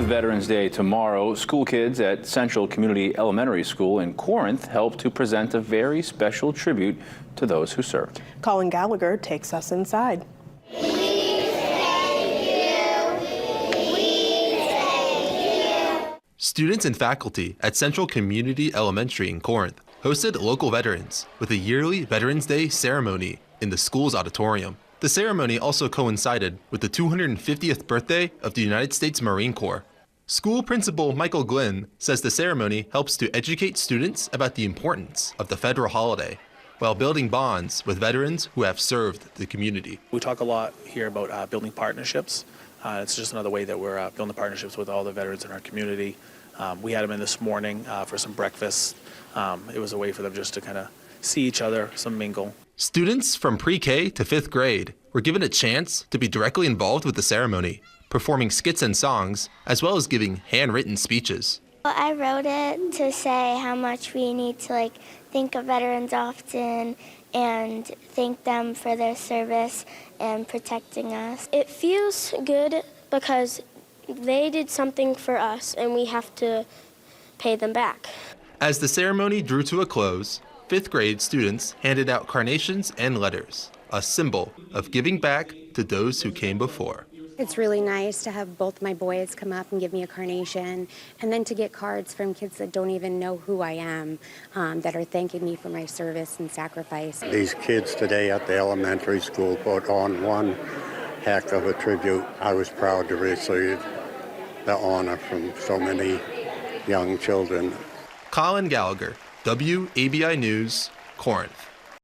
Veterans Day tomorrow, school kids at Central Community Elementary School in Corinth helped to present a very special tribute to those who served. Colin Gallagher takes us inside. Students and faculty at Central Community Elementary in Corinth hosted local veterans with a yearly Veterans Day ceremony in the school's auditorium. The ceremony also coincided with the 250th birthday of the United States Marine Corps. School principal Michael Glynn says the ceremony helps to educate students about the importance of the federal holiday while building bonds with veterans who have served the community. We talk a lot here about building partnerships. It's just another way that we're building partnerships with all the veterans in our community. We had them in this morning for some breakfast. It was a way for them just to kind of see each other, some mingle. Students from pre-K to 5th grade were given a chance to be directly involved with the ceremony, performing skits and songs, as well as giving handwritten speeches. Well, I wrote it to say how much we need to think of veterans often and thank them for their service and protecting us. It feels good because they did something for us and we have to pay them back. As the ceremony drew to a close, 5th grade students handed out carnations and letters, a symbol of giving back to those who came before. It's really nice to have both my boys come up and give me a carnation, and then to get cards from kids that don't even know who I am, that are thanking me for my service and sacrifice. These kids today at the elementary school put on one heck of a tribute. I was proud to receive the honor from so many young children. Colin Gallagher, WABI News, Corinth.